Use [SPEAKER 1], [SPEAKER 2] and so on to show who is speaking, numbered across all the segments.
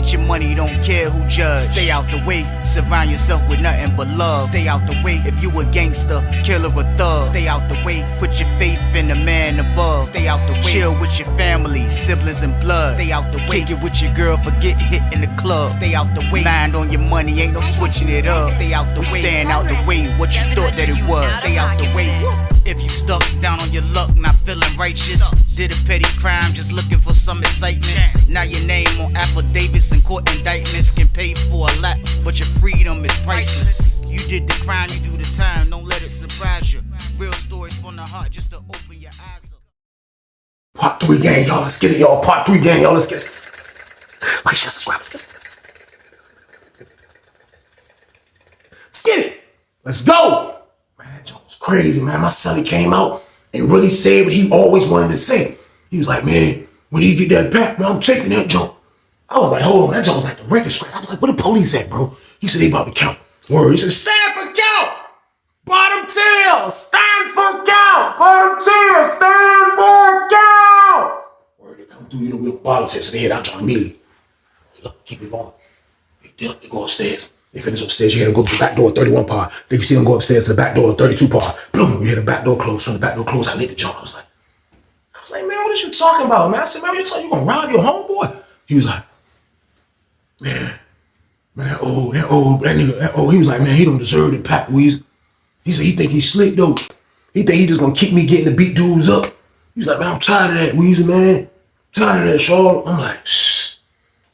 [SPEAKER 1] get your money, don't care who judge. Stay out the way, surround yourself with nothing but love. Stay out the way, if you a gangster, killer or thug. Stay out the way, put your faith in the man above. Stay out the way, chill with your family, siblings and blood. Stay out the way, kick it with your girl, forget hit in the club. Stay out the way, mind on your money, ain't no switching it up. Stay out the way, stand out the way, what you thought that it was. Stay out the way. If you stuck down on your luck, not feeling righteous, did a petty crime, just looking for some excitement. Now your name on affidavits and court indictments can pay for a lot, but your freedom is priceless. You did the crime, you do the time, don't let it surprise you. Real stories from the heart, just to open your eyes up.
[SPEAKER 2] Part 3 gang, y'all, let's get it, y'all. Part 3 gang, y'all, let's get it. Like, share, subscribe, let's get it. Let's get it. Let's go. Man, that joke was crazy, man. My son, he came out and really said what he always wanted to say. He was like, man, when he get that pack, man, I'm taking that junk. I was like, hold on, that junk was like the record scratch. I was like, where the police at, bro? He said, they about to count. Word, he said, stand for count. Bottom tail, stand for count. Bottom tail, stand for count. Word, they come through, you know, with bottom tail, so they hit out John immediately. Look, keep it going. They go upstairs. They finish upstairs, you hear them go to the back door, 31 par. Then you see them go upstairs to the back door, 32 par. Boom, you hear the back door close. So the back door closed, I lit the jump. I was like, man, what is you talking about, man? I said, man, what you talking, you gonna rob your homeboy? He was like, man, that nigga, he was like, man, he don't deserve the pack, Weezy. He said, he think he's slick, though. He think he just gonna keep me getting to beat dudes up. He was like, man, I'm tired of that, Weezy, man. Tired of that, Charlotte. I'm like, shh.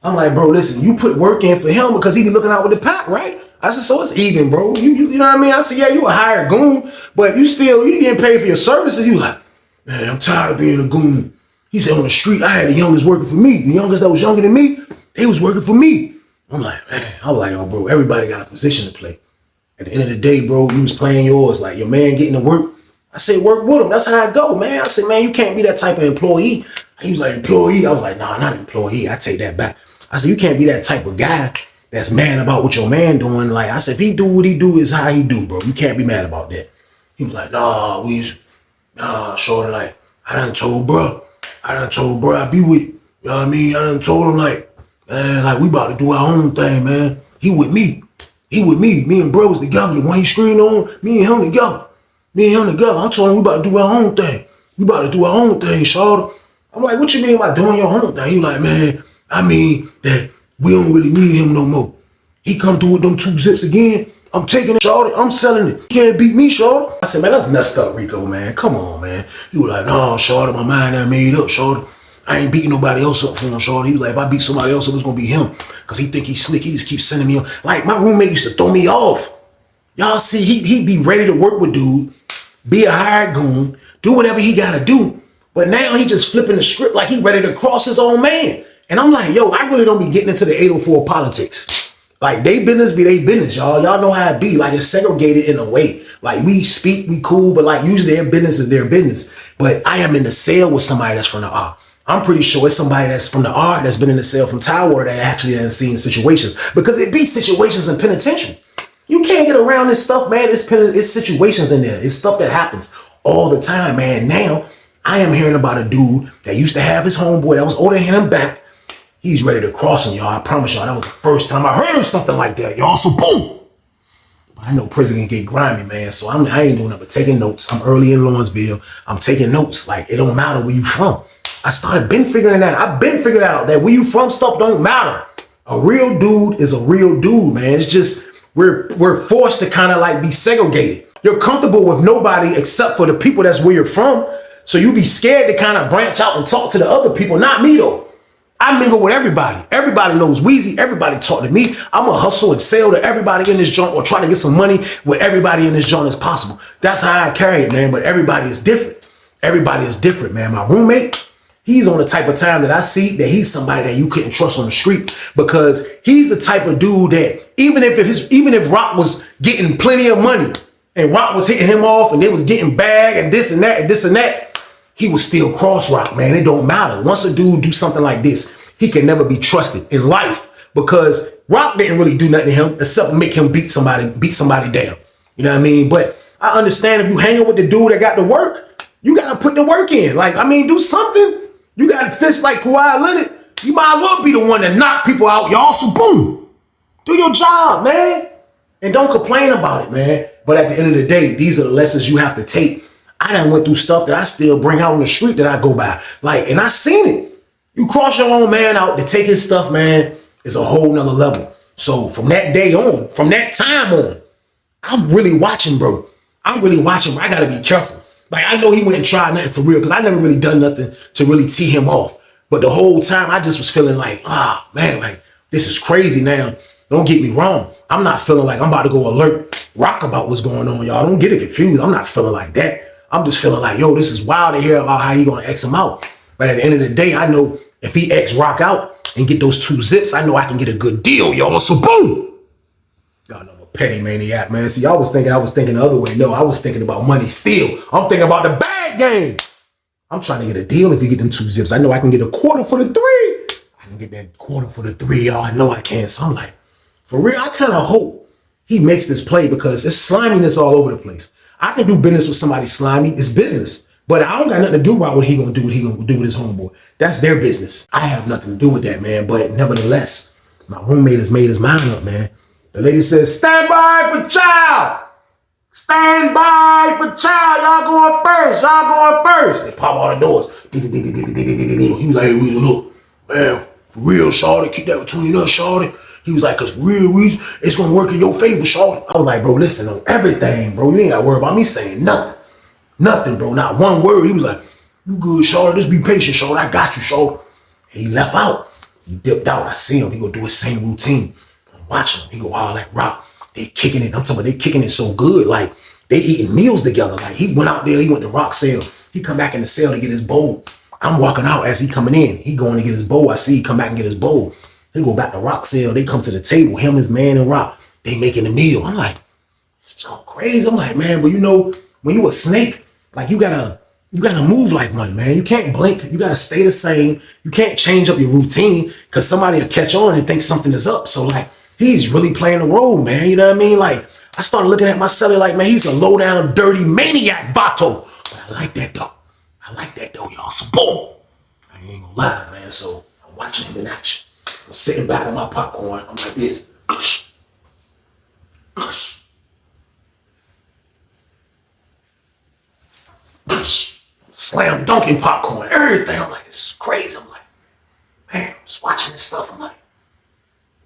[SPEAKER 2] I'm like, bro, listen, you put work in for him because he be looking out with the pack, right? I said, so it's even, bro. You know what I mean? I said, yeah, you a hired goon, but you getting paid for your services. He was like, man, I'm tired of being a goon. He said, on the street, I had the youngest working for me. The youngest that was younger than me, they was working for me. I'm like, man, I'm like, oh, bro, everybody got a position to play. At the end of the day, bro, you was playing yours. Like, your man getting to work. I said, work with him. That's how I go, man. I said, man, you can't be that type of employee. He was like, employee? I was like, nah, not employee. I take that back. I said, you can't be that type of guy that's mad about what your man doing. Like, I said, if he do what he do, is how he do, bro. You can't be mad about that. He was like, nah, shorty, like, I done told bro I be with, you know what I mean? I done told him, like, man, like, we about to do our own thing, man. He with me. Me and bro was together. The one he screened on, me and him together. I told him we about to do our own thing. We about to do our own thing, shorty. I'm like, what you mean by doing your own thing? He like, man, I mean that we don't really need him no more. He come through with them 2 zips again. I'm taking it, shorty. I'm selling it. You can't beat me, shorty. I said, man, that's messed up, Rico, man. Come on, man. He was like, no, shorty, my mind ain't made up, shorty. I ain't beating nobody else up for him, shorty. He was like, if I beat somebody else up, it's gonna be him. Cause he think he's slick. He just keeps sending me on. Like, my roommate used to throw me off. Y'all see, he'd be ready to work with dude, be a hired goon, do whatever he gotta do. But now he just flipping the script like he ready to cross his own man. And I'm like, yo, I really don't be getting into the 804 politics. Like, they business be they business, y'all. Y'all know how it be. Like, it's segregated in a way. Like, we speak, we cool, but like, usually their business is their business. But I am in the cell with somebody that's from the R. I'm pretty sure it's somebody that's from the R that's been in the cell from Tower that actually hasn't seen situations. Because it be situations in penitentiary. You can't get around this stuff, man. It's situations in there. It's stuff that happens all the time, man. Now, I am hearing about a dude that used to have his homeboy that was ordering him back. He's ready to cross him, y'all. I promise y'all, that was the first time I heard of something like that, y'all. So boom. But I know prison can get grimy, man. So I ain't doing nothing but taking notes. I'm early in Lawrenceville. I'm taking notes. Like, it don't matter where you from. I've been figuring out that where you from stuff don't matter. A real dude is a real dude, man. It's just, we're forced to kind of like be segregated. You're comfortable with nobody except for the people that's where you're from. So you be scared to kind of branch out and talk to the other people. Not me, though. I mingle with everybody. Everybody knows Weezy. Everybody talk to me. I'm going to hustle and sell to everybody in this joint or try to get some money with everybody in this joint as possible. That's how I carry it, man. But everybody is different. Everybody is different, man. My roommate, he's on the type of time that I see that he's somebody that you couldn't trust on the street, because he's the type of dude that even if Rock was getting plenty of money and Rock was hitting him off and they was getting bag and this and that and this and that, he would still cross Rock, man. It don't matter. Once a dude do something like this, he can never be trusted in life, because Rock didn't really do nothing to him except make him beat somebody down. You know what I mean? But I understand if you hanging with the dude that got the work, you got to put the work in. Like, I mean, do something. You got fists like Kawhi Leonard. You might as well be the one that knock people out, y'all. So boom, do your job, man. And don't complain about it, man. But at the end of the day, these are the lessons you have to take. I done went through stuff that I still bring out on the street that I go by. Like, and I seen it. You cross your own man out to take his stuff, man, is a whole nother level. So from that day on, from that time on, I'm really watching, bro. I'm really watching. I gotta be careful. Like, I know he went and tried nothing for real because I never really done nothing to really tee him off. But the whole time I just was feeling like, man, like this is crazy now. Don't get me wrong. I'm not feeling like I'm about to go alert rock about what's going on, y'all. Don't get it confused. I'm not feeling like that. I'm just feeling like, yo, this is wild to hear about how he gonna X him out. But at the end of the day, I know if he X rock out and get those 2 zips, I know I can get a good deal, y'all. So boom. Y'all know I'm a petty maniac, man. See, I was thinking the other way. No, I was thinking about money still. I'm thinking about the bad game. I'm trying to get a deal if you get them 2 zips. I know I can get a quarter for the 3. I can get that quarter for the 3, y'all. I know I can. So I'm like, for real, I kind of hope he makes this play because it's sliminess all over the place. I can do business with somebody slimy. It's business. But I don't got nothing to do about what he gonna do with his homeboy. That's their business. I have nothing to do with that, man. But nevertheless, my roommate has made his mind up, man. The lady says, stand by for child. Stand by for child. Y'all going first. Y'all going first. They pop all the doors. He was like, hey, look, man, for real, shawty, keep that between us, shawty. He was like, cause real, it's gonna work in your favor, shawty. I was like, bro, listen on everything, bro. You ain't gotta worry about me saying nothing. Nothing, bro. Not one word. He was like, you good, shawty. Just be patient, shawty. I got you, shawty. He left out. He dipped out. I see him. He go do his same routine. I'm watching him. He go all that rock. They kicking it. I'm talking about they kicking it so good. Like, they eating meals together. Like, he went out there. He went to rock sale. He come back in the sale to get his bowl. I'm walking out as he coming in. He going to get his bowl. I see he come back and get his bowl. He go back to rock sale. They come to the table. Him, his man, and Rock. They making the meal. I'm like, it's so crazy. I'm like, man, but you know, when you a snake, like you gotta move like one, man. You can't blink. You gotta stay the same. You can't change up your routine because somebody will catch on and think something is up. So like, he's really playing the role, man. You know what I mean? Like, I started looking at my celly like, man, he's a low down, dirty maniac, Vato. But I like that though. I like that though, y'all. So boom. I ain't gonna lie, man. So I'm watching him in action. I'm sitting back on my popcorn. I'm like this. Slam dunking popcorn, everything. I'm like, this is crazy. I'm like, man, I'm just watching this stuff. I'm like,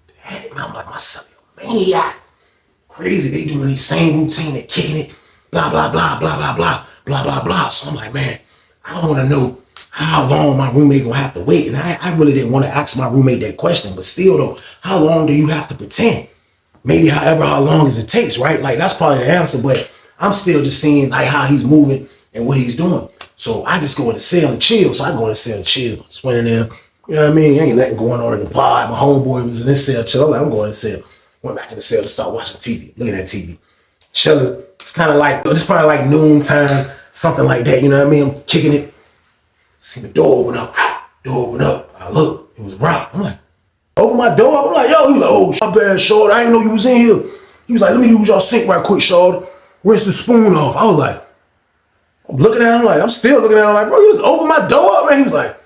[SPEAKER 2] the heck, man. I'm like, my celly a maniac. Crazy. They doing the same routine. They kicking it. Blah, blah, blah, blah, blah, blah, blah, blah, blah. So I'm like, man, I want to know how long my roommate gonna have to wait. And I really didn't want to ask my roommate that question, but still though, how long do you have to pretend? Maybe how long as it takes, right? Like that's probably the answer, but I'm still just seeing like how he's moving and what he's doing. So I just go in the cell and chill. So I go in the cell and chill. Just went in there, you know what I mean? Ain't nothing going on in the pod. My homeboy was in this cell, chill. I'm like, I'm going in the cell. Went back in the cell to start watching TV, looking at TV. Chilling. It's kind of like, it's probably like noontime, something like that, you know what I mean? I'm kicking it. See the door open up. Door open up. I look. It was Rock. I'm like, open my door up. I'm like, yo. He was like, oh, my bad, short. I didn't know you was in here. He was like, let me use y'all sink right quick, short. Rinse the spoon off. I was like, I'm looking at him like, I'm still looking at him like, bro, you just open my door up, man. He was like,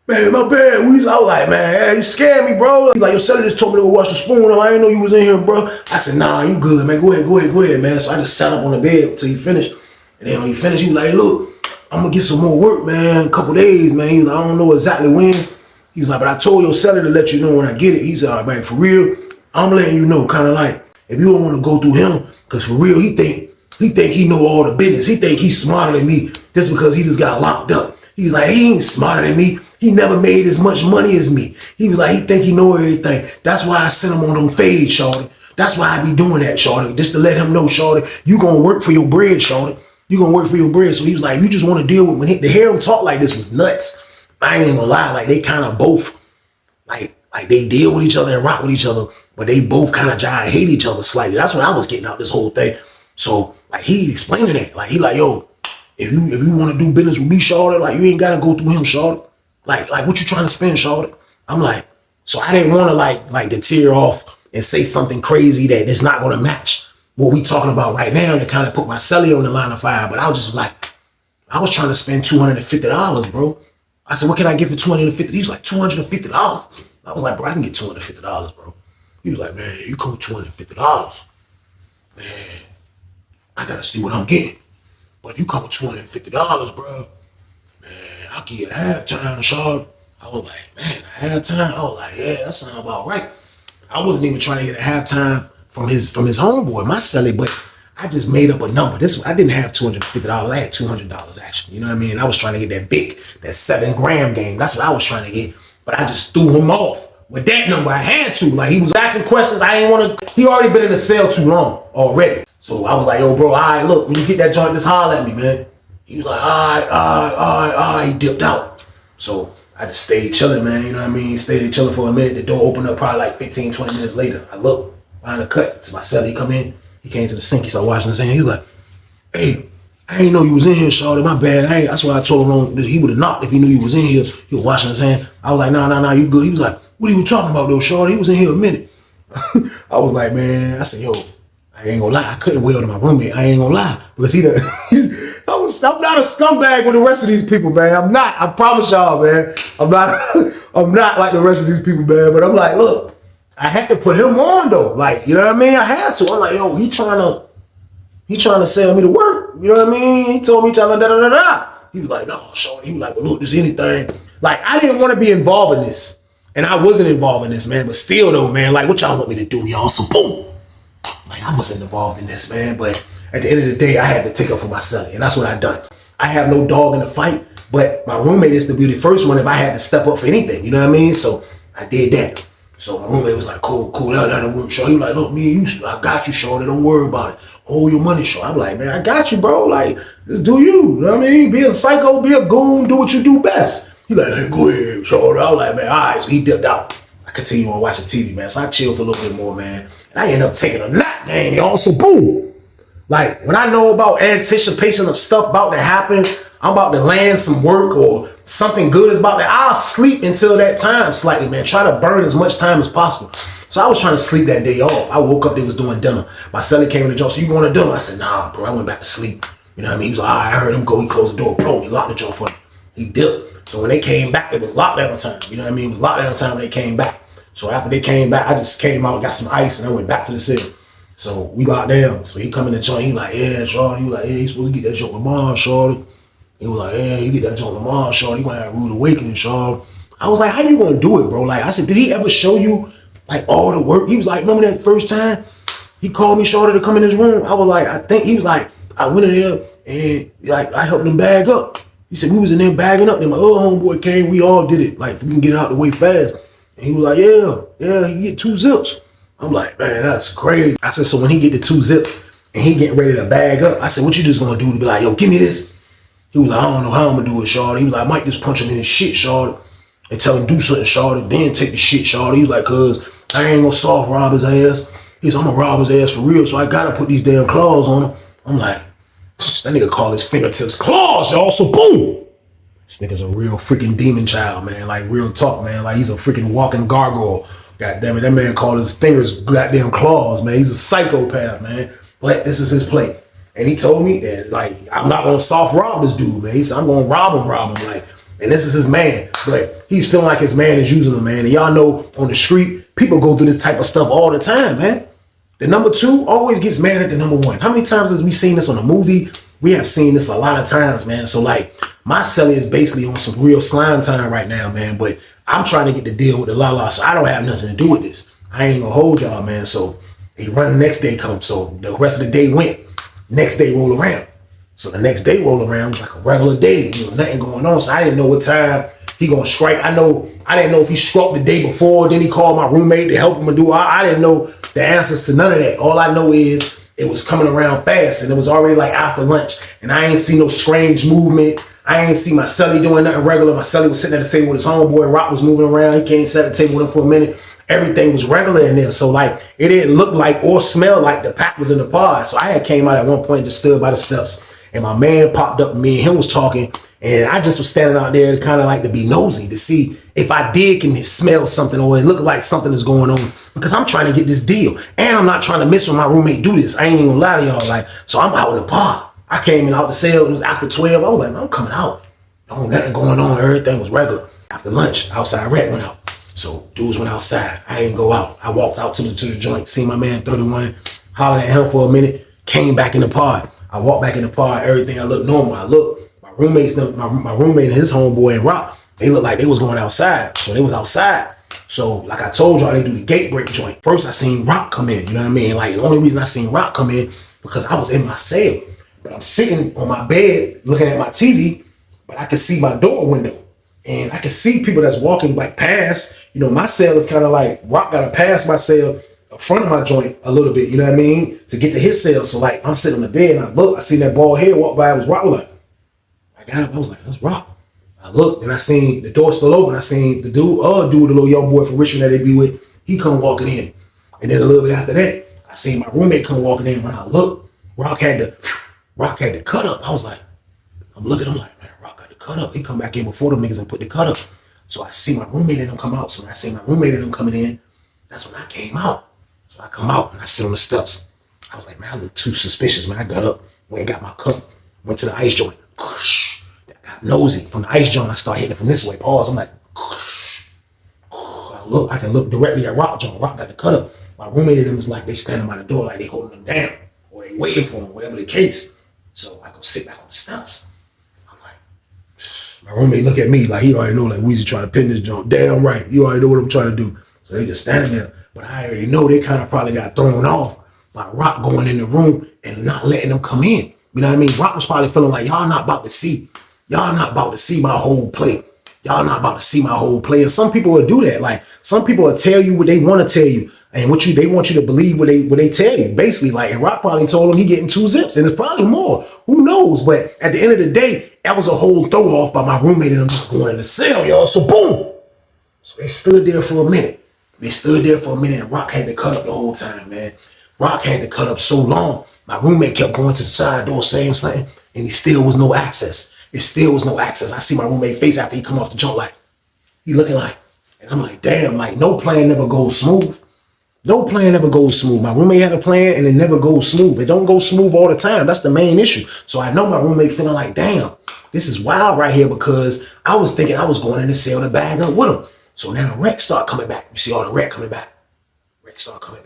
[SPEAKER 2] man, my bad. I was like, man, hey, you scared me, bro. He's like, your celly just told me to go wash the spoon off. I didn't know you was in here, bro. I said, nah, you good, man. Go ahead, man. So I just sat up on the bed until he finished. And then when he finished, he was like, hey, look, I'm gonna get some more work, man. A couple days, man. He was like, I don't know exactly when. He was like, but I told your seller to let you know when I get it. He said, all right, man, for real, I'm letting you know, kind of like, if you don't want to go through him, because for real, he think he know all the business. He think he's smarter than me just because he just got locked up. He was like, he ain't smarter than me. He never made as much money as me. He was like, he think he know everything. That's why I sent him on them fades, shorty. That's why I be doing that, shorty. Just to let him know, shorty, you gonna work for your bread, shorty. You gonna work for your bread. So he was like, you just want to deal with, when to hear him talk like this was nuts. I ain't even gonna lie, like they kind of both, like they deal with each other and rock with each other, but they both kind of hate each other slightly. That's what I was getting out this whole thing. So like he explaining that, like he like, yo, if you want to do business with me, shorty, like you ain't gotta go through him, shorty. Like what you trying to spend, shorty? I'm like, so I didn't want to like to tear off and say something crazy that is not gonna match what we talking about right now to kind of put my celly on the line of fire. But I was just like, I was trying to spend $250, bro. I said, what can I get for $250? He was like, $250. I was like, bro, I can get $250, bro. He was like, man, you come with $250. Man, I gotta see what I'm getting. But you come with $250, bro. Man, I'll give you a halftime, Shard. I was like, man, a halftime? I was like, yeah, that sounds about right. I wasn't even trying to get a halftime from his homeboy, my celly, but I just made up a number. I didn't have $250. I had $200 actually. You know what I mean? I was trying to get that Vic, that 7-gram game. That's what I was trying to get. But I just threw him off with that number. I had to. Like, he was asking questions. I didn't want to. He already been in the cell too long already. So I was like, yo, bro, all right, look, when you get that joint, just holler at me, man. He was like, all right. He dipped out. So I just stayed chilling, man. You know what I mean? Stayed chilling for a minute. The door opened up probably like 15, 20 minutes later. I looked behind the cut. It's my celly. He come in. He came to the sink. He started washing his hands. He was like, hey, I ain't know you was in here, Shawty. My bad. That's why I told him he would have knocked if he knew you was in here. He was washing his hands. I was like, nah, you good. He was like, what are you talking about though, Shawty? He was in here a minute. I was like, man, I said, yo, I ain't gonna lie. I couldn't wail to my roommate. I ain't gonna lie. Because I'm not a scumbag with the rest of these people, man. I'm not. I promise y'all, man. I'm not like the rest of these people, man. But I'm like, look, I had to put him on though. Like, you know what I mean? I had to. I'm like, yo, he trying to sell me to work. You know what I mean? He told me trying to da. He was like, no, Shorty. He was like, well, look, this anything. Like, I didn't want to be involved in this. And I wasn't involved in this, man. But still though, man, like, what y'all want me to do, y'all? So boom. Like, I wasn't involved in this, man. But at the end of the day, I had to take up for myself. And that's what I done. I have no dog in the fight. But my roommate is to be the first one if I had to step up for anything. You know what I mean? So I did that. So my roommate was like, cool, that'll work, Shorty. He was like, look, me and you, I got you, Shorty. Don't worry about it. Hold your money, Shorty. I'm like, man, I got you, bro. Like, just do you. You know what I mean? Be a psycho, be a goon, do what you do best. He like, hey, go ahead, Shorty. I was like, man, all right. So he dipped out. I continued on watching TV, man. So I chilled for a little bit more, man. And I ended up taking a nap game, y'all. So boom. Like, when I know about anticipation of stuff about to happen, I'm about to land some work or something good is about to, I'll sleep until that time slightly, man. Try to burn as much time as possible. So I was trying to sleep that day off. I woke up, they was doing dinner. My celly came in the joint, so you going to dinner? I said, nah, bro, I went back to sleep. You know what I mean? He was like, all right, I heard him go. He closed the door, boom, he locked the joint for me. He dipped. So when they came back, it was locked every time. You know what I mean? It was locked every time when they came back. So after they came back, I just came out, got some ice, and I went back to the city. So we locked down. So he come in the joint, he like, yeah, Shorty. He was like, yeah, he's supposed to get that joint with mom, Shorty. He was like, yeah, you get that joint with mom, Shorty. He gonna have a rude awakening, Shorty. I was like, how you gonna do it, bro? Like, I said, did he ever show you like all the work? He was like, remember that first time he called me, Shorty, to come in his room? I was like, I think he was like, I went in there and like I helped him bag up. He said we was in there bagging up. Then my other homeboy came, we all did it. Like, we can get it out the way fast. And he was like, yeah, he get 2 zips. I'm like, man, that's crazy. I said, so when he get the 2 zips and he getting ready to bag up, I said, what you just gonna do to be like, yo, give me this? He was like, I don't know how I'm gonna do it, Shawty. He was like, I might just punch him in his shit, Shawty, and tell him do something, Shawty, then take the shit, Shawty. He was like, cause I ain't gonna soft rob his ass. He said, I'm gonna rob his ass for real, so I gotta put these damn claws on him. I'm like, that nigga call his fingertips claws, y'all, so boom. This nigga's a real freaking demon child, man. Like, real talk, man. Like, he's a freaking walking gargoyle. God damn it, that man called his fingers goddamn claws, man. He's a psychopath, man. But this is his play. And he told me that, like, I'm not gonna soft rob this dude, man. He said, I'm gonna rob him, like, and this is his man. But he's feeling like his man is using him, man. And y'all know on the street, people go through this type of stuff all the time, man. The number 2 always gets mad at the number 1. How many times have we seen this on a movie? We have seen this a lot of times, man. So, like, my celly is basically on some real slime time right now, man. But I'm trying to get the deal with the Lala, so I don't have nothing to do with this. I ain't gonna hold y'all, man. So he run the next day come. So the rest of the day went. Next day roll around. So the next day roll around was like a regular day. You know, nothing going on. So I didn't know what time he gonna strike. I didn't know if he struck the day before. Then he called my roommate to help him do. I didn't know the answers to none of that. All I know is it was coming around fast, and it was already like after lunch. And I ain't see no strange movement. I ain't see my celly doing nothing regular. My celly was sitting at the table with his homeboy. Rock was moving around. He came sit at the table with him for a minute. Everything was regular in there. So, like, it didn't look like or smell like the pack was in the pod. So I had came out at one point and just stood by the steps. And my man popped up, me and him was talking. And I just was standing out there to kind of like to be nosy to see if I can smell something or it looked like something is going on. Because I'm trying to get this deal. And I'm not trying to miss when my roommate do this. I ain't even gonna lie to y'all. Like, so I'm out in the pod. I came in out the cell. It was after 12. I was like, man, I'm coming out. nothing going on. Everything was regular. After lunch, outside rec went out. So dudes went outside. I didn't go out. I walked out to the joint, seen my man 31, hollered at him for a minute, came back in the pod. I walked back in the pod, everything, I looked normal. I looked, my roommate and his homeboy and Rock, they looked like they was going outside. So they was outside. So like I told y'all, they do the gate break joint. First I seen Rock come in, you know what I mean? Like the only reason I seen Rock come in, because I was in my cell. But I'm sitting on my bed looking at my TV, but I can see my door window. And I can see people that's walking like past. You know, my cell is kind of like, Rock gotta pass my cell in front of my joint a little bit, you know what I mean? To get to his cell. So like I'm sitting on the bed and I look, I seen that bald head walk by, it was Rock. I got up, I was like, that's Rock. I looked and I seen the door still open. I seen the dude, the little young boy from Richmond that they be with, he come walking in. And then a little bit after that, I seen my roommate come walking in. When I looked, Rock had the cut up. I was like, I'm looking, I'm like, man, Rock got the cut up. He come back in before them niggas and put the cut up. So I see my roommate and them come out. So when I see my roommate and them coming in, that's when I came out. So I come out and I sit on the steps. I was like, man, I look too suspicious, man. I got up, went and got my cup, went to the ice joint. I got nosy. From the ice joint, I started hitting it from this way. Pause. I'm like, I can look directly at Rock joint. Rock got the cut up. My roommate and them was like, they standing by the door like they holding them down. Or they waiting for him, whatever the case. So I go sit back on the steps. I'm like, my roommate look at me like he already know like Weezy trying to pin this joint. Damn right, you already know what I'm trying to do. So they just standing there. But I already know they kind of probably got thrown off by Rock going in the room and not letting them come in. You know what I mean? Rock was probably feeling like y'all not about to see my whole play. Y'all not about to see my whole play. And some people will do that. Like some people will tell you what they want to tell you. And they want you to believe what they tell you. Basically, like, and Rock probably told him he getting 2 zips, and it's probably more. Who knows? But at the end of the day, that was a whole throw off by my roommate and them going in the cell, y'all. So boom. So they stood there for a minute. And Rock had to cut up the whole time, man. Rock had to cut up so long. My roommate kept going to the side door saying something, and he still was no access. It still was no access. I see my roommate face after he come off the joint like, he looking like, and I'm like, damn, like no plan never goes smooth. No plan ever goes smooth. My roommate had a plan and it never goes smooth. It don't go smooth all the time. That's the main issue. So I know my roommate feeling like, damn, this is wild right here because I was thinking I was going in to sell the bag up with him. So now rec start coming back. You see all the rec coming back. Rec coming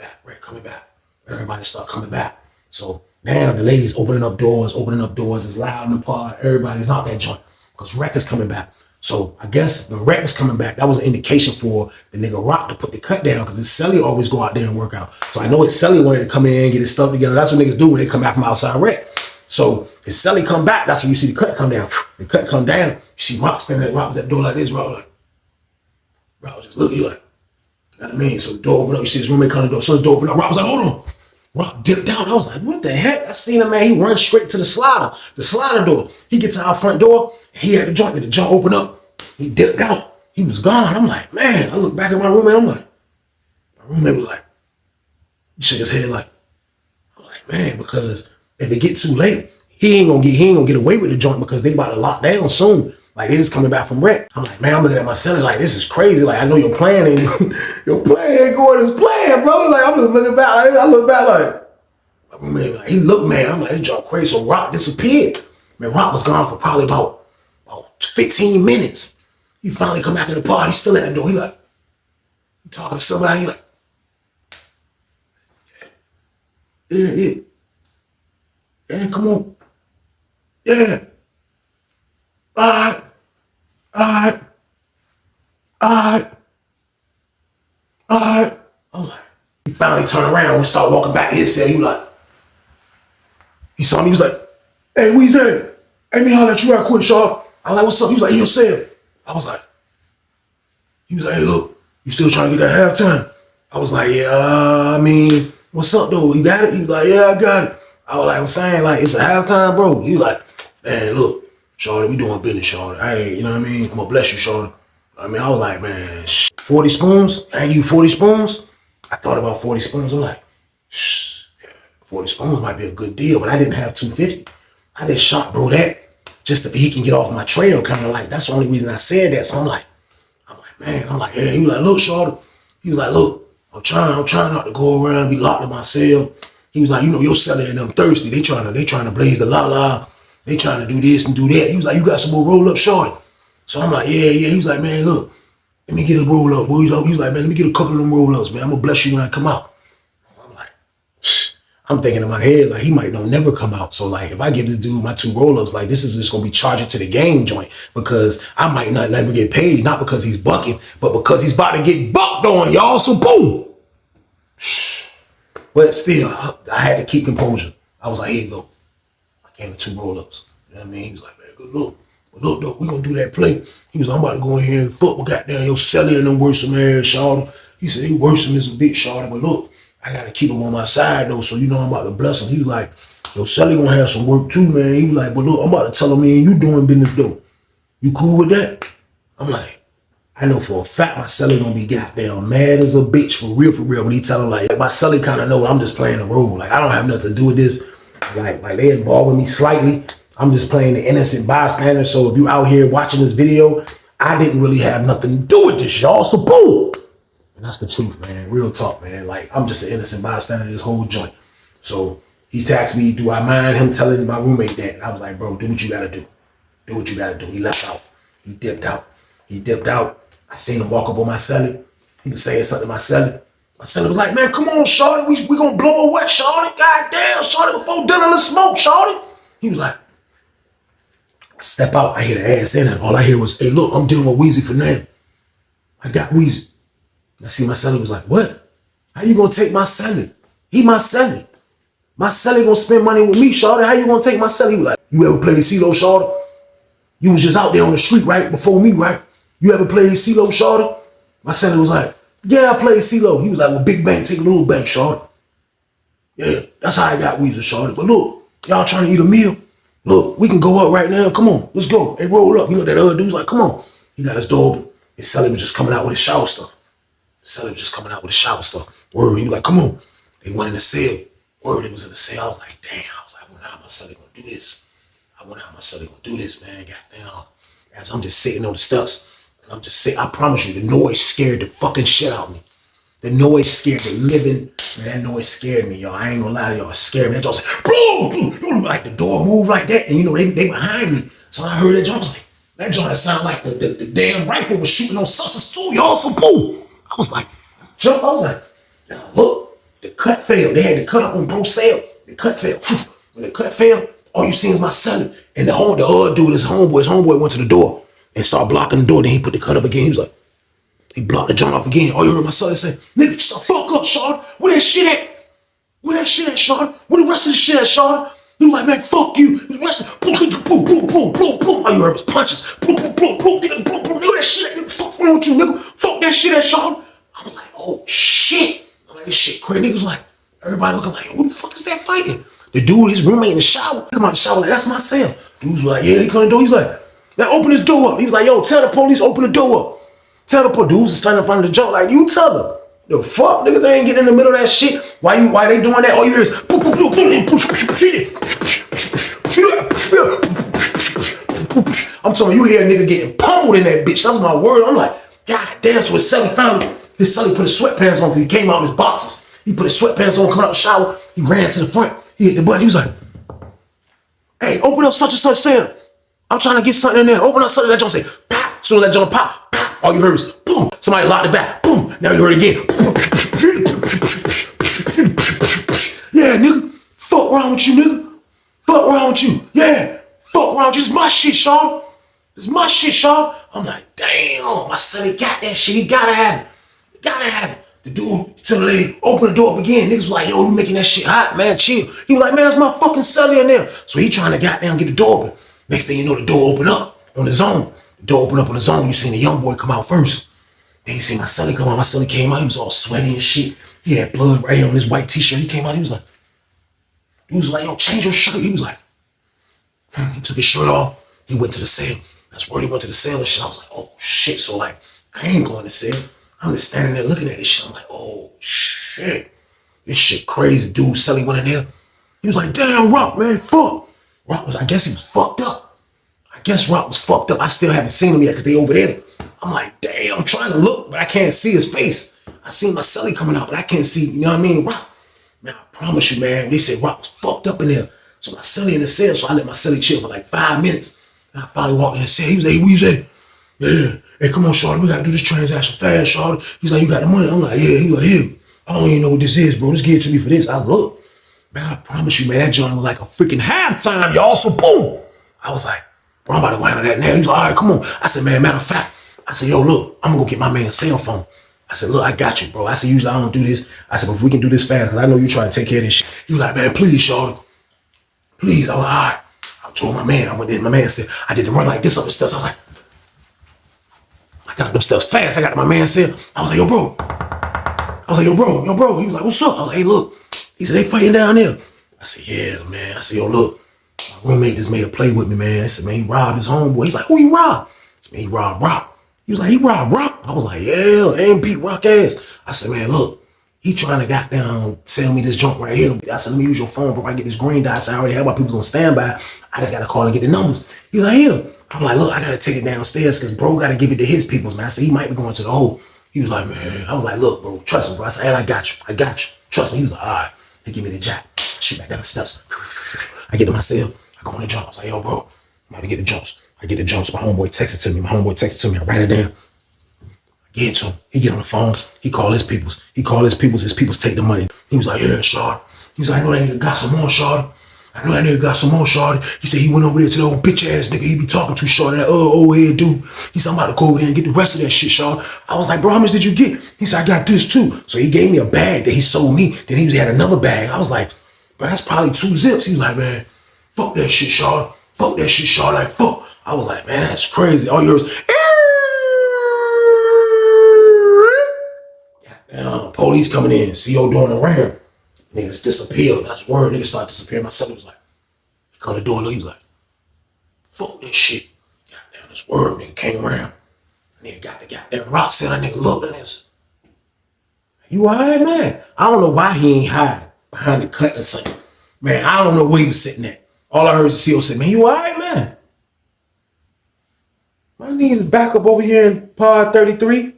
[SPEAKER 2] back. Everybody start coming back. So now the ladies opening up doors. It's loud in the pod. Everybody's out that joint because rec is coming back. So I guess when rec was coming back, that was an indication for the nigga Rock to put the cut down because his celly always go out there and work out. So I know his celly wanted to come in and get his stuff together. That's what niggas do when they come back from outside rec. So his celly come back. That's when you see the cut come down. The cut come down. You see Rock standing at Rock was at the door like this. Rock was just looking at you like, you know what I mean? So the door opened up. You see his roommate come to the door. So the door opened up. Rock was like, hold on. Rock dipped out. I was like, what the heck? I seen a man. He run straight to the slider door. He gets to our front door. He had the joint. The joint opened up. He dipped out. He was gone. I'm like, man. I look back at my roommate. I'm like, my roommate was like, he shook his head like, I'm like, man, because if it get too late, he ain't gonna get away with the joint because they about to lock down soon. Like they just coming back from rec. I'm like, man, I'm looking at my celly like, this is crazy. Like I know your plan ain't going as planned, brother. Like I'm just looking back. I look back like, my roommate, like, he looked mad. I'm like, this joint crazy. So Rock disappeared. Man, Rock was gone for probably about 15 minutes. He finally come back in the party. He's still at the door. He like, he talking to somebody. He like, yeah, come on. Yeah. All right. I'm like, he finally turned around and start walking back to his cell. He saw me. He was like, hey, Weezy. Hey, me holler at you right quick, Shaw. I was like, what's up? He was like, in your cell. I was like, he was like, hey, look, you still trying to get that halftime? I was like, yeah, I mean, what's up, though? You got it? He was like, yeah, I got it. I was like, I'm saying, like, it's a halftime, bro. He was like, man, look, Shawty, we doing business, Shawty. Hey, you know what I mean? I'm gonna bless you, Shawty. I mean, I was like, man, 40 spoons? I ain't you 40 spoons? I thought about 40 spoons. I'm like, 40 spoons might be a good deal, but I didn't have 250. I just shot bro that just if he can get off my trail, kind of like, that's the only reason I said that. So I'm like, man, yeah. He was like, look, Shawty. He was like, look, I'm trying not to go around and be locked in my cell. He was like, you know, your celly and them thirsty. They trying to blaze the la-la. They trying to do this and do that. He was like, you got some more roll up, shorty. So I'm like, yeah. He was like, man, look, let me get a roll up. He was like, man, let me get a couple of them roll ups, man. I'm gonna bless you when I come out. I'm like, I'm thinking in my head, like, he might don't never come out. So like, if I give this dude my 2 roll ups, like, this is just gonna be charging to the game joint because I might not never get paid, not because he's bucking, but because he's about to get bucked on, y'all. So boom. But still, I had to keep composure. I was like, here you go. I gave him 2 roll ups. You know what I mean? He was like, man, good look. But look, though, we gonna do that play. He was like, I'm about to go in here and fuck with goddamn your Sally and them worse some ass, shawty. He said, he worse him as a bitch, shawty. But look, I gotta keep him on my side, though, so you know I'm about to bless him. He was like, yo, Sally gonna have some work too, man. He was like, but look, I'm about to tell him, man, you doing business, though. You cool with that? I'm like, I know for a fact my Sally gonna be goddamn mad as a bitch for real when he tell him, like, my Sally kind of know I'm just playing the role. Like, I don't have nothing to do with this. Like they involved with me slightly. I'm just playing the innocent bystander. So if you out here watching this video, I didn't really have nothing to do with this, y'all. So boom. And that's the truth, man. Real talk, man. Like, I'm just an innocent bystander in this whole joint. So he asked me, do I mind him telling my roommate that? And I was like, bro, do what you gotta do. Do what you gotta do. He left out. He dipped out. I seen him walk up on my celly. He was saying something to my celly. My celly was like, man, come on, shorty. We gonna blow a wet, shorty. Goddamn, shorty, before dinner, let's smoke, shorty. He was like, step out. I hear the ass in it. All I hear was, hey, look, I'm dealing with Weezy for now. I got Weezy. I see my celly was like, what? How you gonna take my celly? He my celly. My celly gonna spend money with me, shorty. How you gonna take my celly? He was like, you ever played CeeLo, shorty? You was just out there on the street, right? Before me, right? You ever played CeeLo, shorty? My celly was like, yeah, I played CeeLo. He was like, well, big bank, take a little bank, shorty. Yeah, that's how I got Weezy, shorty. But look, y'all trying to eat a meal? Look, we can go up right now. Come on, let's go. Hey, roll up. You know that other dude's like, come on. He got his door open. His celly was just coming out with his shower stuff. Word, he was like, come on. They went in the cell. Word, it was in the cell. I was like, damn. I was like, I wonder how my celly gonna do this. Man. Goddamn. As I'm just sitting on the steps. And I'm just sitting. I promise you, the noise scared the fucking shit out of me. The noise scared the living. Man, that noise scared me, y'all. I ain't gonna lie to y'all. It scared me. That just boom, like the door moved like that. And you know, they behind me. So when I heard that joint, I was like, that joint sounded like the damn rifle was shooting on sisters too, y'all. So boom. I was like, jump. I was like, now look, the cut failed. They had to cut up on both sale. The cut failed. When the cut failed, all you seen was my son. And the other dude, his homeboy went to the door and started blocking the door. Then he put the cut up again. He was like, he blocked the joint off again. All you heard my son say, nigga, shut the fuck up, Sean. Where that shit at, Sean? Where the rest of the shit at, Sean? He was like, man, fuck you. The rest of boom. All you heard was punches. Boom. Nigga, that shit at, fuck wrong with you, nigga? Fuck that shit at, Sean. I was like, oh shit. I'm like, this shit crazy. Niggas like, everybody looking like, who the fuck is that fighting? The dude, his roommate in the shower, come out the shower like, that's my cell. Dude's like, yeah, he come in the door. He's like, man, open this door up. He was like, yo, tell the police, open the door up. Tell the dudes is standing in front of the joint like, you tell them. The fuck? Niggas ain't getting in the middle of that shit. Why they doing that? All you hear is I'm telling you, hear a nigga getting pummeled in that bitch. That's my word. I'm like, God damn. So his celly found him. His celly put his sweatpants on because he came out in his boxers. He put his sweatpants on, coming out the shower. He ran to the front. He hit the button. He was like, hey, open up such and such cell. I'm trying to get something in there. Open up something. That joint say, pop. As soon as that joint pop, pop. All you heard was, boom. Somebody locked it back. Boom. Now you heard it again. Yeah, nigga. Fuck wrong with you, nigga. Fuck wrong with you. Yeah. Fuck wrong with you. It's my shit, Sean. It's my shit, Sean. I'm like, damn. My son, he got that shit. He gotta have it. The dude to the lady, open the door up again. Niggas was like, yo, you making that shit hot, man. Chill. He was like, man, that's my fucking celly in there. So he trying to goddamn get the door open. Next thing you know, the door open up on his own. The door open up on his own. You seen the young boy come out first. Then you see my celly come out. My celly came out. He was all sweaty and shit. He had blood right here on his white t-shirt. He came out. He was like, yo, change your shirt. He was like, he took his shirt off. He went to the cell. That's where he went to the cell and shit. I was like, oh shit. So like, I ain't going to cell. I'm just standing there looking at this shit. I'm like, oh shit. This shit crazy. Dude, celly went in there. He was like, damn, Rock, man, fuck. I guess he was fucked up. I guess Rock was fucked up. I still haven't seen him yet because they over there. I'm like, damn, I'm trying to look, but I can't see his face. I seen my celly coming out, but I can't see, you know what I mean? Rock. Man, I promise you, man, when they said Rock was fucked up in there, So my celly in the cell, so I let my celly chill for like 5 minutes. And I finally walked in the cell. He was like, hey, what you say? Yeah. Hey, come on, shorty, we gotta do this transaction fast, shorty. He's like, you got the money? I'm like, yeah. He like, here. I don't even know what this is, bro. Just give it to me for this. I look. Man, I promise you, man, that joint was like a freaking halftime, y'all. So boom. I was like, bro, I'm about to go handle that now. He's like, all right, come on. I said, man, matter of fact, I said, yo, look, I'm gonna go get my man's cell phone. I said, look, I got you, bro. I said, usually I don't do this. I said, but if we can do this fast, because I know you're trying to take care of this shit. He was like, man, please, shorty. Please. I was like, all right. I told my man, I went there. My man said, I did the run like this up the steps. I was like, I got up them steps fast. I got to my man said, I was like, yo, bro. I was like, yo, bro. He was like, what's up? I was like, hey, look. He said, they fighting down there. I said, yeah, man. I said, yo, look. My roommate just made a play with me, man. I said, man, he robbed his homeboy. He's like, who he robbed? I said, man, he robbed Rock. He was like, he robbed Rock? I was like, yeah, and beat Rock ass. I said, man, look, he trying to goddamn sell me this junk right here. I said, let me use your phone, bro. I get this green dot. I said, I already have my people on standby. I just got to call and get the numbers. He's like, here. I'm like, look, I got to take it downstairs because bro got to give it to his peoples, man. I said, he might be going to the hole. He was like, man. I was like, look, bro, trust me, bro. I said, and I got you. Trust me. He was like, all right. He give me the jack. Shoot back down the steps. I get to my cell. I go on the jump. I was like, yo, bro, I'm about to get the jumps. I get the jumps. My homeboy texted to me. I write it down. I get it to him. He get on the phone. He call his peoples. His peoples take the money. He was like, yeah, shawty. He's like, I know that nigga got some more, shawty. He said he went over there to the old bitch ass nigga he be talking to, shawty, that old head dude. He said, I'm about to go over there and get the rest of that shit, shawty. I was like, bro, how much did you get? He said, I got this too. So he gave me a bag that he sold me. Then he had another bag. I was like, bro, that's probably 2 zips. He was like, man, fuck that shit, shawty. Like, fuck. I was like, man, that's crazy. All yours. Goddamn, police coming in. CO doing a round. Niggas disappeared. That's word. Niggas started disappearing. My son was like, he come to the door. He was like, fuck this shit. Goddamn, this word. Nigga came around. Nigga got the goddamn rocks in. That nigga looked at this. You alright, man? I don't know why he ain't hiding behind the cut or something. Man, I don't know where he was sitting at. All I heard is CO say, man, you alright, man? My knees back up over here in pod 33,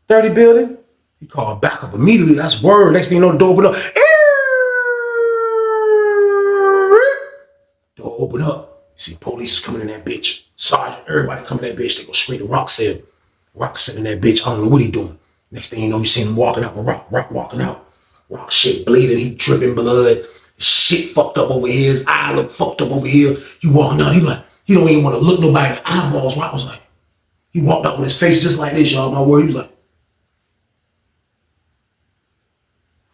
[SPEAKER 2] 30 building. He called back up immediately. That's word. Next thing you know, the door opened up. Door open up. You see police coming in that bitch. Sergeant, everybody coming in that bitch. They go straight to Rock cell. Rock sitting in that bitch. I don't know what he doing. Next thing you know, you see him walking out with Rock walking out. Rock shit bleeding. He dripping blood. Shit fucked up over here. His eye look fucked up over here. He walking out. He like, he don't even want to look nobody in the eyeballs. Rock was like, he walked out with his face just like this, y'all. My word. He was like,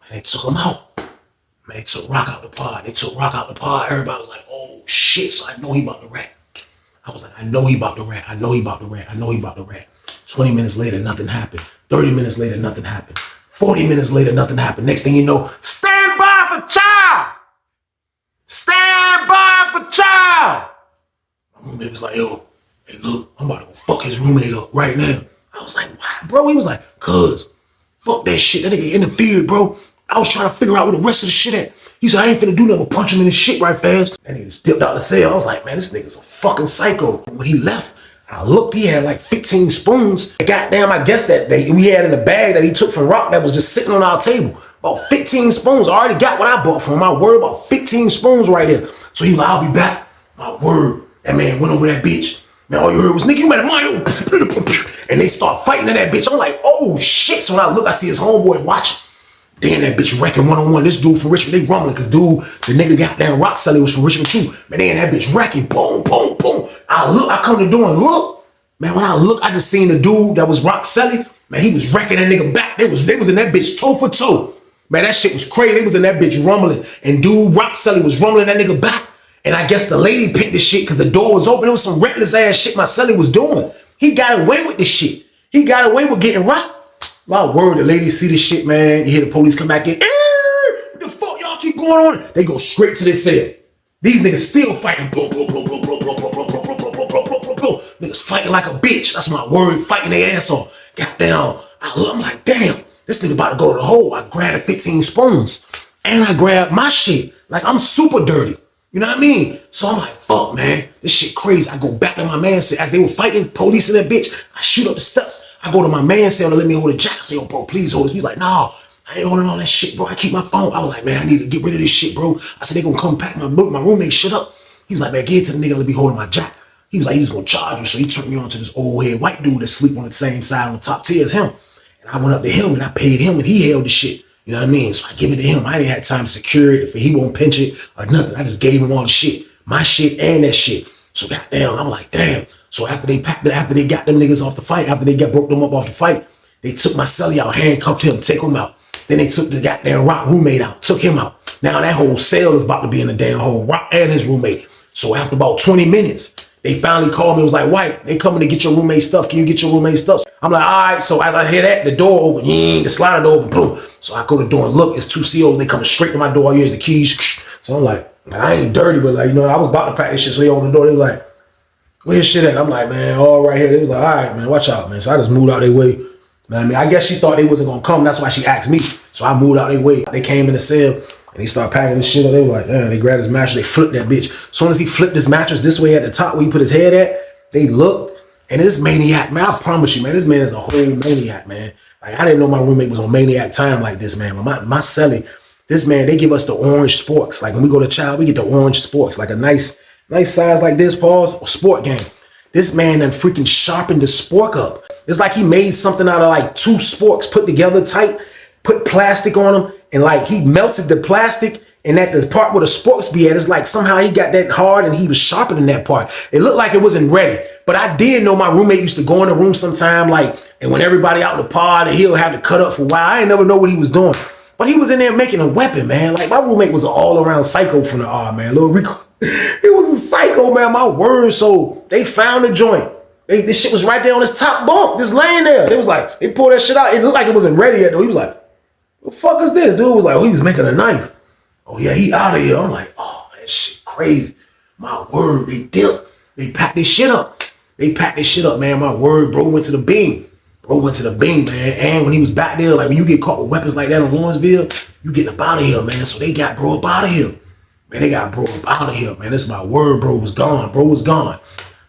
[SPEAKER 2] man, they took him out. Man, they took Rock out the pod. Everybody was like, oh shit. So I know he about to rat. I was like, I know he about to rat. 20 minutes later, nothing happened. 30 minutes later, nothing happened. 40 minutes later, nothing happened. Next thing you know, stand by for child. My roommate was like, yo, hey, look, I'm about to go fuck his roommate up right now. I was like, why, bro? He was like, cuz, fuck that shit. That nigga interfered, bro. I was trying to figure out where the rest of the shit at. He said, I ain't finna do nothing but punch him in his shit right fast. That nigga just dipped out the cell. I was like, man, this nigga's a fucking psycho. When he left, I looked, he had like 15 spoons. Goddamn, I guess that we had in the bag that he took from Rock that was just sitting on our table. About 15 spoons. I already got what I bought from him. My word, about 15 spoons right there. So he was like, I'll be back. My word. That man went over that bitch. Man, all you heard was, nigga, you better mind. And they start fighting in that bitch. I'm like, oh shit. So when I look, I see his homeboy watching. Then that bitch wrecking one-on-one. This dude from Richmond, they rumbling. Cause dude, the nigga got down Rock Sully was from Richmond too. Man, they in that bitch wrecking. Boom, boom, boom. I look, I come to the door and look. Man, when I look, I just seen the dude that was Rock Sully. Man, he was wrecking that nigga back. They was in that bitch toe for toe. Man, that shit was crazy. They was in that bitch rumbling. And dude, Rock Sully was rumbling that nigga back. And I guess the lady picked the shit because the door was open. It was some reckless ass shit my Sully was doing. He got away with this shit. He got away with getting rocked. My word, the lady see this shit, man. You hear the police come back in. What the fuck y'all keep going on? They go straight to this cell. These niggas still fighting. Blow, blow, blow, blow, blow, blow, blow, blow, blow, blow, blow, blow, blow, blow, blow, blow. Niggas fighting like a bitch. That's my word, fighting their ass off. Goddamn. I'm like, damn, this nigga about to go to the hole. I grabbed 15 spoons. And I grabbed my shit. Like, I'm super dirty. You know what I mean? So I'm like, fuck, man. This shit crazy. I go back to my man cell. As they were fighting, police in that bitch, I shoot up the steps. I go to my man cell to let me hold the jack. I say, yo, bro, please hold this. He's like, nah, I ain't holding all that shit, bro. I keep my phone. I was like, man, I need to get rid of this shit, bro. I said, they gonna come pack my roommate shit up. He was like, man, get it to the nigga, let me holding my jack. He was like, he's gonna charge you. So he turned me on to this old head white dude that sleep on the same side on the top tier as him. And I went up to him and I paid him and he held the shit. You know what I mean? So I give it to him. I didn't have time to secure it if he won't pinch it or nothing. I just gave him all the shit. My shit and that shit. So goddamn, I'm like, damn. So after they got them niggas off the fight, after they broke them up off the fight, they took my celly out, handcuffed him, take him out. Then they took the goddamn Rock roommate out, took him out. Now that whole cell is about to be in the damn hole, Rock and his roommate. So after about 20 minutes, they finally called me. It was like, White, they coming to get your roommate stuff. Can you get your roommate stuff? I'm like, all right. So as I hear that, the door open, the slider door open, boom. So I go to the door and look, it's two COs. They coming straight to my door. I use the keys. So I'm like, I ain't dirty, but like, you know, I was about to pack this shit. So they open the door. They was like, where's shit at? I'm like, man, all right here. They was like, all right, man, watch out, man. So I just moved out their way. I mean, I guess she thought they wasn't gonna come. That's why she asked me. So I moved out their way. They came in the cell and they started packing this shit up. They were like, damn, they grabbed his mattress. They flipped that bitch. As soon as he flipped his mattress this way at the top where he put his head at, they looked. And this maniac, man, I promise you, man, this man is a whole maniac, man. Like, I didn't know my roommate was on maniac time like this, man. But my celly, this man, they give us the orange sporks. Like when we go to child, we get the orange sporks, like a nice size like this, pause, sport game. This man done freaking sharpened the spork up. It's like he made something out of like two sporks put together tight, put plastic on them, and like he melted the plastic, and at the part where the sporks be at, it's like somehow he got that hard and he was sharpening that part. It looked like it wasn't ready. But I did know my roommate used to go in the room sometime, like, and when everybody out in the pod, he'll have to cut up for a while. I ain't never know what he was doing. But he was in there making a weapon, man. Like, my roommate was an all-around psycho from the R, man. Lil Rico. He was a psycho, man. My word. So they found the joint. This shit was right there on his top bunk, just laying there. They was like, they pulled that shit out. It looked like it wasn't ready yet, though. He was like, what the fuck is this? Dude was like, oh, he was making a knife. Oh, yeah, he out of here. I'm like, oh, that shit crazy. My word, they dipped. They packed this shit up. They packed this shit up, man. My word, bro went to the beam. Bro went to the beam, man. And when he was back there, like when you get caught with weapons like that in Lawrenceville, you getting up out of here, man. So they got bro up out of here. Man, they got bro up out of here, man. This is my word, bro was gone. Bro was gone.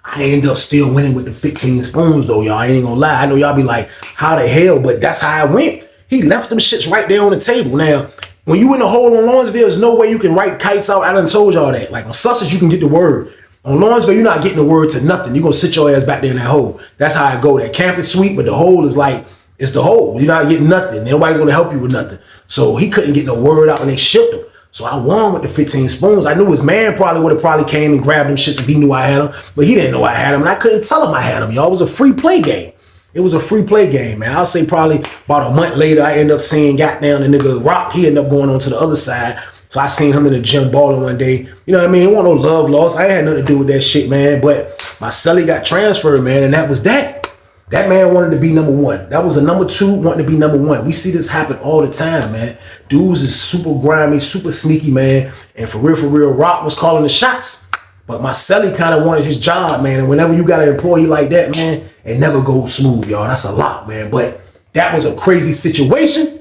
[SPEAKER 2] I end up still winning with the 15 spoons, though, y'all. I ain't gonna lie. I know y'all be like, how the hell? But that's how I went. He left them shits right there on the table. Now, when you in the hole on Lawrenceville, there's no way you can write kites out. I done told y'all that. Like on Sussex, you can get the word. On Lawrenceville, you're not getting the word to nothing. You're gonna sit your ass back there in that hole. That's how I go. That camp is sweet, but the hole is like, it's the hole. You're not getting nothing. Nobody's gonna help you with nothing. So he couldn't get no word out and they shipped him. So I won with the 15 spoons. I knew his man probably would have came and grabbed them shits if he knew I had them, but he didn't know I had them, and I couldn't tell him I had them, y'all. It was a free play game. It was a free play game, man. I'll say probably about a month later, I end up seeing goddamn the nigga Rock. He ended up going on to the other side. So I seen him in the gym balling one day. You know what I mean? It wasn't no love lost. I ain't had nothing to do with that shit, man. But my celly got transferred, man, and that was that. That man wanted to be number one. That was a number two wanting to be number one. We see this happen all the time, man. Dudes is super grimy, super sneaky, man. And for real, Rock was calling the shots. But my celly kind of wanted his job, man. And whenever you got an employee like that, man, it never goes smooth, y'all. That's a lot, man. But that was a crazy situation.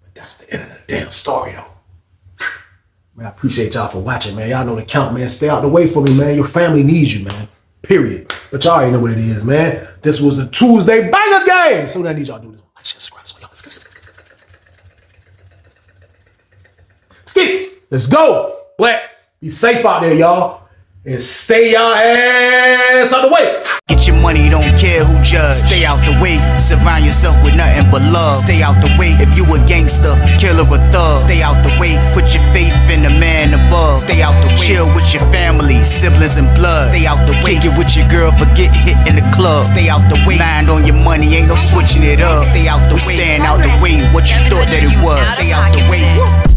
[SPEAKER 2] But that's the end of the damn story, though. Man, I appreciate y'all for watching, man. Y'all know the count, man. Stay out the way from me, man. Your family needs you, man. Period. But y'all already know what it is, man. This was the Tuesday banger game. So what I need y'all to do is like, share, subscribe. Let's go. Black. Be safe out there, y'all. And stay y'all ass out the way.
[SPEAKER 1] Get your money, don't care who judge. Stay out the way, surround yourself with nothing but love. Stay out the way if you a gangster, killer or thug. Stay out the way, put your faith in the man above. Stay out the way, chill with your family, siblings and blood. Stay out the way, kick it with your girl, forget hit in the club. Stay out the way, mind on your money, ain't no switching it up. Stay out the way, stand out the way, what you thought that it was. Stay out the way,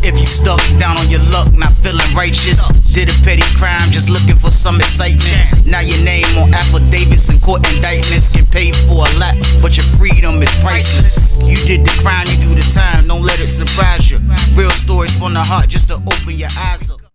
[SPEAKER 1] if you stuck down on your luck, not feeling righteous. Did a petty crime, just looking for some excitement. Now your name on affidavits and court indictments. Get paid for a lot, but your freedom is priceless. You did the crime, you do the time, don't let it surprise you. Real stories from the heart just to open your eyes up.